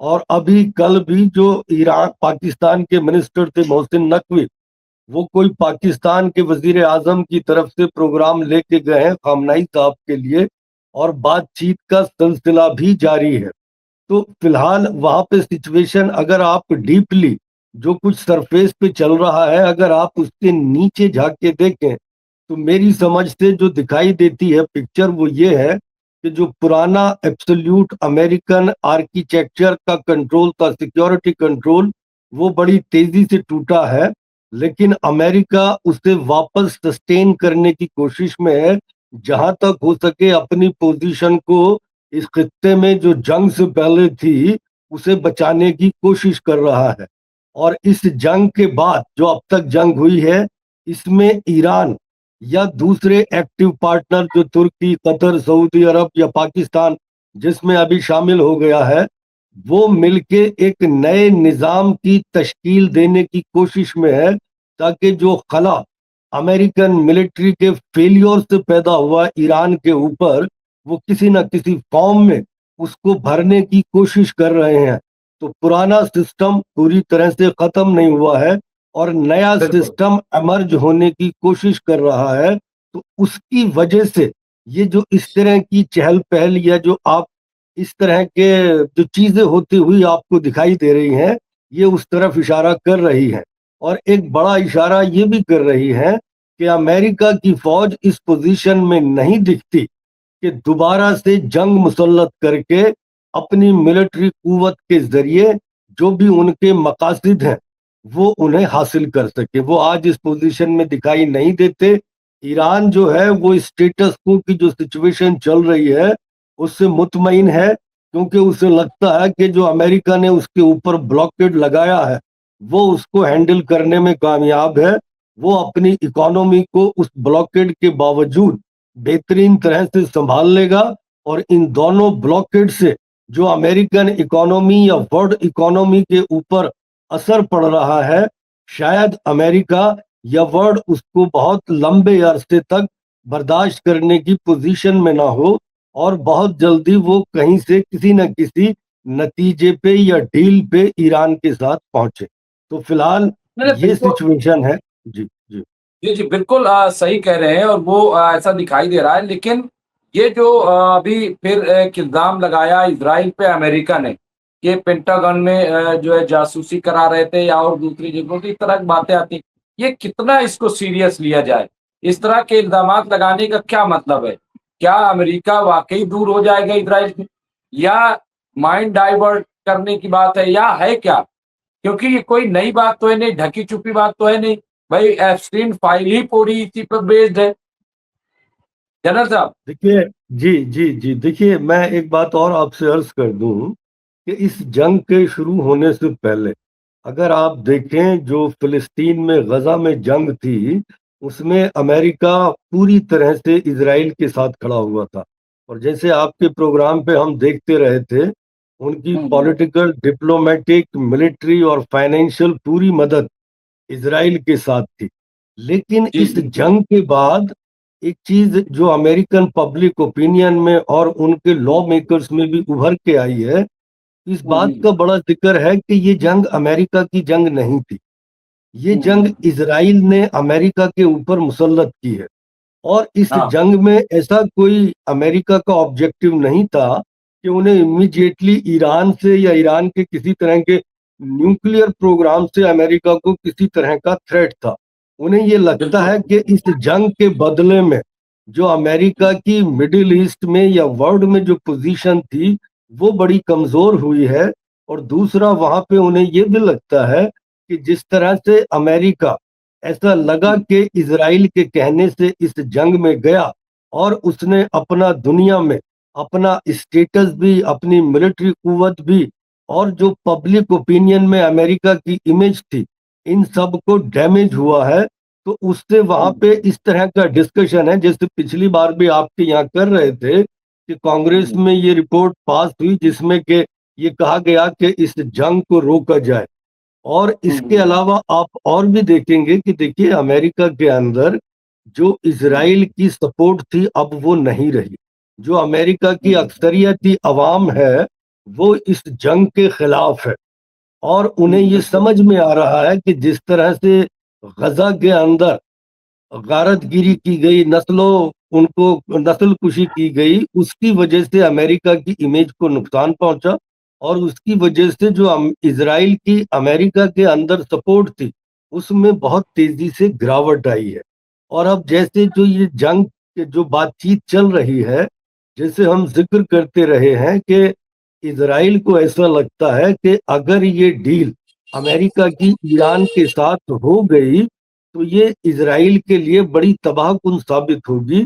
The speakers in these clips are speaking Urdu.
اور ابھی کل بھی جو ایران پاکستان کے منسٹر تھے محسن نقوی، وہ کوئی پاکستان کے وزیر اعظم کی طرف سے پروگرام لے کے گئے ہیں خامنہئی صاحب کے لیے، اور بات چیت کا سلسلہ بھی جاری ہے۔ تو فی الحال وہاں پہ سچویشن اگر آپ ڈیپلی جو کچھ سرفیس پہ چل رہا ہے اگر آپ اس کے نیچے جھانک کے دیکھیں تو میری سمجھ سے جو دکھائی دیتی ہے پکچر وہ یہ ہے کہ جو پرانا ایبسلیوٹ امریکن آرکیٹیکچر کا کنٹرول تھا، سیکیورٹی کنٹرول، وہ بڑی تیزی سے ٹوٹا ہے، لیکن امریکہ اسے واپس سسٹین کرنے کی کوشش میں ہے، جہاں تک ہو سکے اپنی پوزیشن کو اس خطے میں جو جنگ سے پہلے تھی اسے بچانے کی کوشش کر رہا ہے۔ اور اس جنگ کے بعد جو اب تک جنگ ہوئی ہے اس میں ایران یا دوسرے ایکٹیو پارٹنر جو ترکی، قطر، سعودی عرب یا پاکستان جس میں ابھی شامل ہو گیا ہے، وہ مل کے ایک نئے نظام کی تشکیل دینے کی کوشش میں ہے، تاکہ جو خلا امریکن ملٹری کے فیلیور سے پیدا ہوا ایران کے اوپر وہ کسی نہ کسی فارم میں اس کو بھرنے کی کوشش کر رہے ہیں۔ تو پرانا سسٹم پوری طرح سے ختم نہیں ہوا ہے اور نیا بالکل سسٹم ایمرج ہونے کی کوشش کر رہا ہے، تو اس کی وجہ سے یہ جو اس طرح کی چہل پہل یا جو آپ اس طرح کے جو چیزیں ہوتی ہوئی آپ کو دکھائی دے رہی ہیں یہ اس طرف اشارہ کر رہی ہے۔ اور ایک بڑا اشارہ یہ بھی کر رہی ہے کہ امریکہ کی فوج اس پوزیشن میں نہیں دکھتی کہ دوبارہ سے جنگ مسلط کر کے اپنی ملٹری قوت کے ذریعے جو بھی ان کے مقاصد ہیں وہ انہیں حاصل کر سکے، وہ آج اس پوزیشن میں دکھائی نہیں دیتے۔ ایران جو ہے وہ اسٹیٹس کو کی جو سچویشن چل رہی ہے اس سے مطمئن ہے، کیونکہ اسے لگتا ہے کہ جو امریکہ نے اس کے اوپر بلاکیڈ لگایا ہے وہ اس کو ہینڈل کرنے میں کامیاب ہے، وہ اپنی اکانومی کو اس بلاکیڈ کے باوجود بہترین طرح سے سنبھال لے گا، اور ان دونوں بلاکیڈ سے جو امریکن اکانومی یا ورلڈ اکانومی کے اوپر اثر پڑ رہا ہے، شاید امریکہ یا ورلڈ اس کو بہت لمبے عرصے تک برداشت کرنے کی پوزیشن میں نہ ہو، اور بہت جلدی وہ کہیں سے کسی نہ کسی نتیجے پہ یا ڈیل پہ ایران کے ساتھ پہنچے۔ تو فی الحال نہیں نہیں، یہ بالکل سچویشن ہے۔ جی جی جی جی بالکل صحیح کہہ رہے ہیں، اور وہ ایسا دکھائی دے رہا ہے، لیکن یہ جو ابھی پھر ایک الزام لگایا اسرائیل پہ امریکہ نے کہ پینٹاگن میں جو ہے جاسوسی کرا رہے تھے یا اور دوسری جگہوں کی اس طرح کی باتیں آتی، یہ کتنا اس کو سیریس لیا جائے؟ اس طرح کے الزامات لگانے کا کیا مطلب ہے؟ کیا امریکہ واقعی دور ہو جائے گا اسرائیل سے، یا مائنڈ ڈائیورٹ کرنے کی بات ہے، یا ہے کیا؟ کیونکہ یہ کوئی نئی بات تو ہے نہیں، ڈھکی چھپی بات تو ہے نہیں بھائی، ایپسٹین فائل ہی پوری اسی پر بیسڈ ہے جنرل صاحب۔ دیکھیے، جی جی جی دیکھیے، میں ایک بات اور آپ سے عرض کر دوں کہ اس جنگ کے شروع ہونے سے پہلے اگر آپ دیکھیں جو فلسطین میں غزہ میں جنگ تھی اس میں امریکہ پوری طرح سے اسرائیل کے ساتھ کھڑا ہوا تھا، اور جیسے آپ کے پروگرام پہ ہم دیکھتے رہے تھے ان کی پولیٹیکل، ڈپلومیٹک، ملٹری اور فائنینشیل پوری مدد اسرائیل کے ساتھ تھی۔ لیکن جی اس جی جنگ کے بعد ایک چیز جو امریکن پبلک اوپینین میں اور ان کے لا میکرز میں بھی ابھر کے آئی ہے، اس بات کا بڑا ذکر ہے کہ یہ جنگ امریکہ کی جنگ نہیں تھی، یہ جنگ اسرائیل نے امریکہ کے اوپر مسلط کی ہے۔ اور اس ہاں جنگ میں ایسا کوئی امریکہ کا آبجیکٹو نہیں تھا کہ انہیں امیڈیٹلی ایران سے یا ایران کے کسی طرح کے نیوکلیئر پروگرام سے امریکہ کو کسی طرح کا تھریٹ تھا۔ انہیں یہ لگتا بالکل ہے کہ اس جنگ کے بدلے میں جو امریکہ کی مڈل ایسٹ میں یا ورلڈ میں جو پوزیشن تھی وہ بڑی کمزور ہوئی ہے، اور دوسرا وہاں پہ انہیں یہ بھی لگتا ہے کہ جس طرح سے امریکہ ایسا لگا کہ اسرائیل کے کہنے سے اس جنگ میں گیا اور اس نے اپنا دنیا میں اپنا اسٹیٹس بھی، اپنی ملٹری قوت بھی، اور جو پبلک اوپینین میں امریکہ کی امیج تھی ان سب کو ڈیمیج ہوا ہے، تو اس سے وہاں پہ اس طرح کا ڈسکشن ہے جیسے پچھلی بار بھی آپ کے یہاں کر رہے تھے کہ کانگریس میں یہ رپورٹ پاس ہوئی جس میں کہ یہ کہا گیا کہ اس جنگ کو روکا جائے۔ اور اس کے علاوہ آپ اور بھی دیکھیں گے کہ دیکھیے امریکہ کے اندر جو اسرائیل کی سپورٹ تھی اب وہ نہیں رہی، جو امریکہ کی اکثریتی عوام ہے وہ اس جنگ کے خلاف ہے، اور انہیں یہ بالکل سمجھ میں آ رہا ہے کہ جس طرح سے غزہ کے اندر غارت گیری کی گئی، ان کو نسل کشی کی گئی، اس کی وجہ سے امریکہ کی امیج کو نقصان پہنچا، اور اس کی وجہ سے جو اسرائیل کی امریکہ کے اندر سپورٹ تھی اس میں بہت تیزی سے گراوٹ آئی ہے۔ اور اب جیسے جو یہ جنگ کے جو بات چیت چل رہی ہے، جیسے ہم ذکر کرتے رہے ہیں کہ اسرائیل کو ایسا لگتا ہے کہ اگر یہ ڈیل امریکہ کی ایران کے ساتھ ہو گئی تو یہ اسرائیل کے لیے بڑی تباہ کن ثابت ہوگی،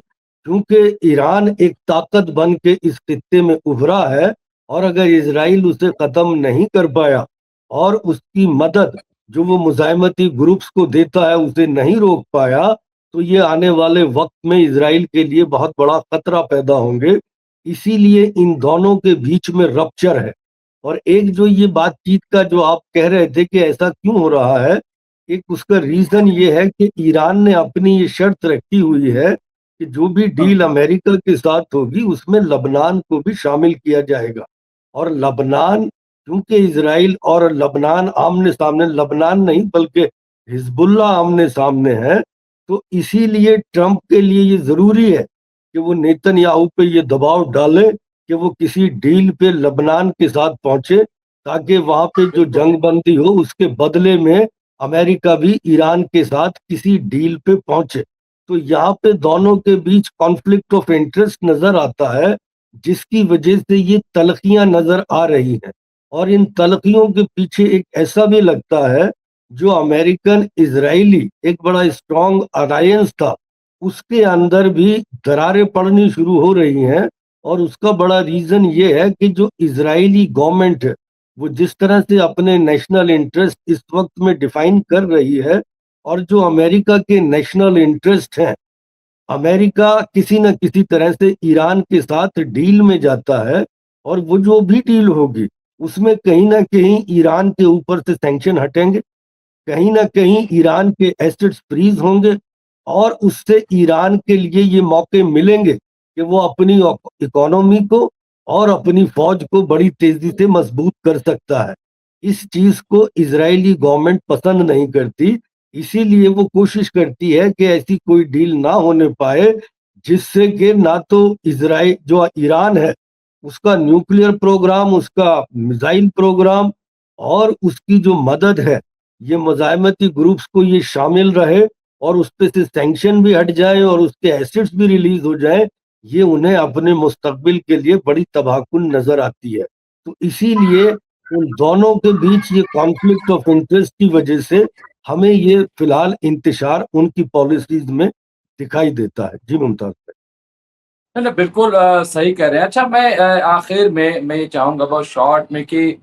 کیونکہ ایران ایک طاقت بن کے اس خطے میں ابھرا ہے، اور اگر اسرائیل اسے ختم نہیں کر پایا اور اس کی مدد جو وہ مزاحمتی گروپس کو دیتا ہے اسے نہیں روک پایا، تو یہ آنے والے وقت میں اسرائیل کے لیے بہت بڑا خطرہ پیدا ہوں گے۔ اسی لیے ان دونوں کے بیچ میں رپچر ہے۔ اور ایک جو یہ بات چیت کا جو آپ کہہ رہے تھے کہ ایسا کیوں ہو رہا ہے، ایک اس کا ریزن یہ ہے کہ ایران نے اپنی یہ شرط رکھی ہوئی ہے کہ جو بھی ڈیل امریکہ کے ساتھ ہوگی اس میں لبنان کو بھی شامل کیا جائے گا، اور لبنان کیونکہ اسرائیل اور لبنان آمنے سامنے، لبنان نہیں بلکہ حزب اللہ آمنے سامنے ہے، تو اسی لیے ٹرمپ کے لیے یہ ضروری ہے کہ وہ نیتن یاہو پہ یہ دباؤ ڈالے کہ وہ کسی ڈیل پہ لبنان کے ساتھ پہنچے، تاکہ وہاں پہ جو بالکل جنگ بندی ہو اس کے بدلے میں امریکہ بھی ایران کے ساتھ کسی ڈیل پہ پہنچے۔ تو یہاں پہ دونوں کے بیچ کانفلکٹ آف انٹرسٹ نظر آتا ہے، جس کی وجہ سے یہ تلخیاں نظر آ رہی ہیں، اور ان تلخیوں کے پیچھے ایک ایسا بھی لگتا ہے جو امریکن اسرائیلی ایک بڑا اسٹرانگ الائنس تھا، اس کے اندر بھی دراریں پڑنی شروع ہو رہی ہیں۔ اور اس کا بڑا ریزن یہ ہے کہ جو اسرائیلی گورنمنٹ ہے وہ جس طرح سے اپنے نیشنل انٹرسٹ اس وقت میں ڈیفائن کر رہی ہے، اور جو امریکہ کے نیشنل انٹرسٹ ہیں، امریکہ کسی نہ کسی طرح سے ایران کے ساتھ ڈیل میں جاتا ہے، اور وہ جو بھی ڈیل ہوگی اس میں کہیں نہ کہیں ایران کے اوپر سے سینکشن ہٹیں گے، کہیں نہ کہیں ایران کے ایسٹس فریز ہوں گے، اور اس سے ایران کے لیے یہ موقع ملیں گے کہ وہ اپنی اکانومی کو اور اپنی فوج کو بڑی تیزی سے مضبوط کر سکتا ہے۔ اس چیز کو اسرائیلی گورنمنٹ پسند نہیں کرتی، اسی لیے وہ کوشش کرتی ہے کہ ایسی کوئی ڈیل نہ ہونے پائے جس سے کہ نہ تو اسرائیل جو ایران ہے اس کا نیوکلیئر پروگرام، اس کا میزائل پروگرام اور اس کی جو مدد ہے، یہ مزاحمتی گروپس کو یہ شامل رہے، اور اس پہ سے سینکشن بھی ہٹ جائے اور اس کے ایسٹس بھی ریلیز ہو جائیں، یہ انہیں اپنے مستقبل کے لیے بڑی تباہ کن نظر آتی ہے۔ تو اسی لیے ان دونوں کے بیچ یہ کانفلکٹ آف انٹرسٹ کی وجہ سے ہمیں یہ فی الحال انتشار ان کی پالیسیز میں دکھائی دیتا ہے۔ جی ممتاز بھائی۔ نہیں نہیں، بالکل صحیح کہہ رہے ہیں۔ اچھا، میں آخر میں یہ چاہوں گا بہت شارٹ میں کہ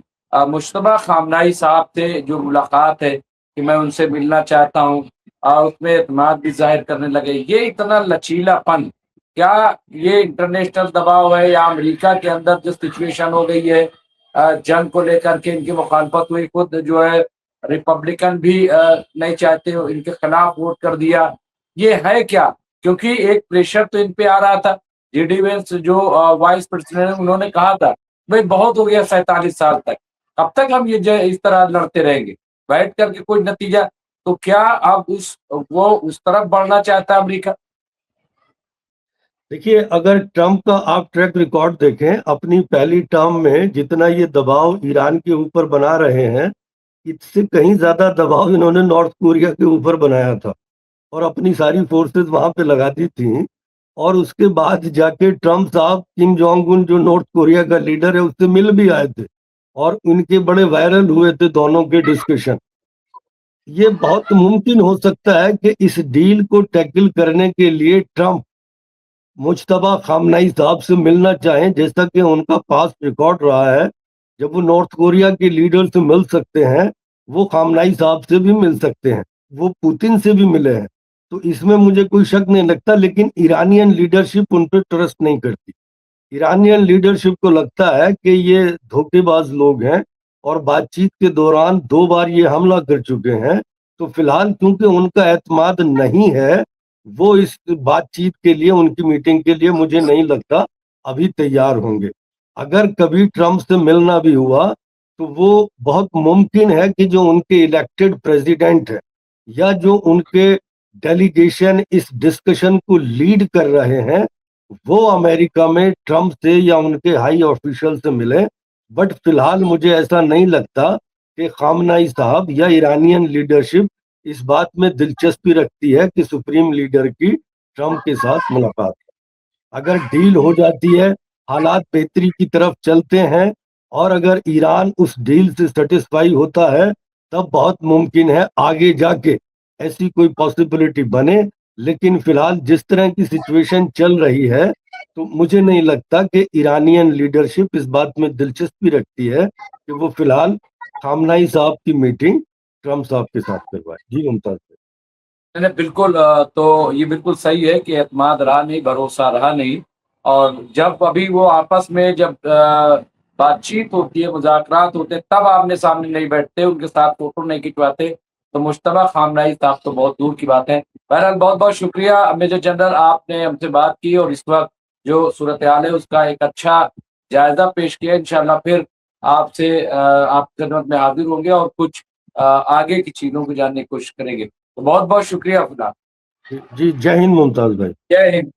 مشتبہ خامنائی صاحب تھے جو ملاقات ہے کہ میں ان سے ملنا چاہتا ہوں، اس میں اعتماد بھی ظاہر کرنے لگے، یہ اتنا لچیلا پن کیا یہ انٹرنیشنل دباؤ ہے یا امریکہ کے اندر جو سچویشن ہو گئی ہے جنگ کو لے کر کے ان کی مخالفت ہوئی، خود جو ہے ریپبلکن بھی نہیں چاہتے، ان کے خلاف ووٹ کر دیا، یہ ہے کیا؟ کیونکہ ایک پریشر تو ان پہ آ رہا تھا۔ جی ڈی وینس جو وائس پریزیڈنٹ انہوں نے کہا تھا بھائی بہت ہو گیا 47 سال تک، اب تک ہم یہ اس طرح لڑتے رہیں گے بیٹھ کر کے کوئی نتیجہ؟ تو کیا اب وہ اس طرف بڑھنا چاہتا ہے امریکہ؟ دیکھیے، اگر ٹرمپ کا آپ ٹریک ریکارڈ دیکھیں، اپنی پہلی ٹرم میں جتنا یہ دباؤ ایران کے اوپر بنا رہے ہیں، اس سے کہیں زیادہ دباؤ انہوں نے نارتھ کوریا کے اوپر بنایا تھا، اور اپنی ساری فورسز وہاں پہ لگا دی تھیں، اور اس کے بعد جا کے ٹرمپ صاحب کم جونگ ان جو نارتھ کوریا کا لیڈر ہے اس سے مل بھی آئے تھے، اور ان کے بڑے وائرل ہوئے تھے دونوں کے ڈسکشن۔ یہ بہت ممکن ہو سکتا ہے کہ اس ڈیل کو ٹیکل کرنے کے لیے ٹرمپ مجتبی خامنائی صاحب سے ملنا چاہیں، جیسا کہ ان کا پاس ریکارڈ رہا ہے، جب وہ نارتھ کوریا کے لیڈر سے مل سکتے ہیں وہ خامنائی صاحب سے بھی مل سکتے ہیں، وہ پوتن سے بھی ملے ہیں، تو اس میں مجھے کوئی شک نہیں لگتا۔ لیکن ایرانین لیڈرشپ ان پہ ٹرسٹ نہیں کرتی، ایرانین لیڈرشپ کو لگتا ہے کہ یہ دھوکے باز لوگ ہیں، اور بات چیت کے دوران 2 بار یہ حملہ کر چکے ہیں، تو فی الحال کیونکہ ان کا اعتماد نہیں ہے، وہ اس بات چیت کے لیے، ان کی میٹنگ کے لیے مجھے نہیں لگتا ابھی تیار ہوں گے۔ اگر کبھی ٹرمپ سے ملنا بھی ہوا تو وہ بہت ممکن ہے کہ جو ان کے الیکٹڈ پریزیڈنٹ ہے یا جو ان کے ڈیلیگیشن اس ڈسکشن کو لیڈ کر رہے ہیں وہ امریکہ میں ٹرمپ سے یا ان کے ہائی آفیشل سے ملے. بٹ فی الحال مجھے ایسا نہیں لگتا کہ خامنہئی صاحب یا ایرانین لیڈرشپ اس بات میں دلچسپی رکھتی ہے کہ سپریم لیڈر کی ٹرمپ کے ساتھ ملاقات. اگر ڈیل ہو جاتی ہے، حالات بہتری کی طرف چلتے ہیں اور اگر ایران اس ڈیل سے سیٹسفائی ہوتا ہے تب بہت ممکن ہے آگے جا کے ایسی کوئی پاسبلٹی بنے. لیکن فی الحال جس طرح کی سچویشن چل رہی ہے تو مجھے نہیں لگتا کہ ایرانین لیڈرشپ اس بات میں دلچسپی رکھتی ہے کہ وہ فی الحال خامنہئی صاحب کی میٹنگ ٹرمپ صاحب کے ساتھ کروائے. جی ممتاز. نہیں بالکل، تو یہ بالکل صحیح ہے کہ اعتماد رہا نہیں، بھروسہ رہا نہیں. اور جب ابھی وہ آپس میں جب بات چیت ہوتی ہے، مذاکرات ہوتے ہیں، تب آمنے سامنے نہیں بیٹھتے، ان کے ساتھ فوٹو نہیں کھنچواتے. تو مشتبہ خامنہئی صاحب تو بہت دور کی بات ہے. بہرحال بہت بہت شکریہ میجر جنرل، آپ نے ہم سے بات کی اور اس وقت جو صورتحال ہے اس کا ایک اچھا جائزہ پیش کیا. انشاءاللہ پھر آپ سے آپ کی خدمت میں حاضر ہوں گے اور کچھ آگے کی چیزوں کو جاننے کی کوشش کریں گے. تو بہت بہت شکریہ خدا. جی جے ہند ممتاز بھائی. جے ہند.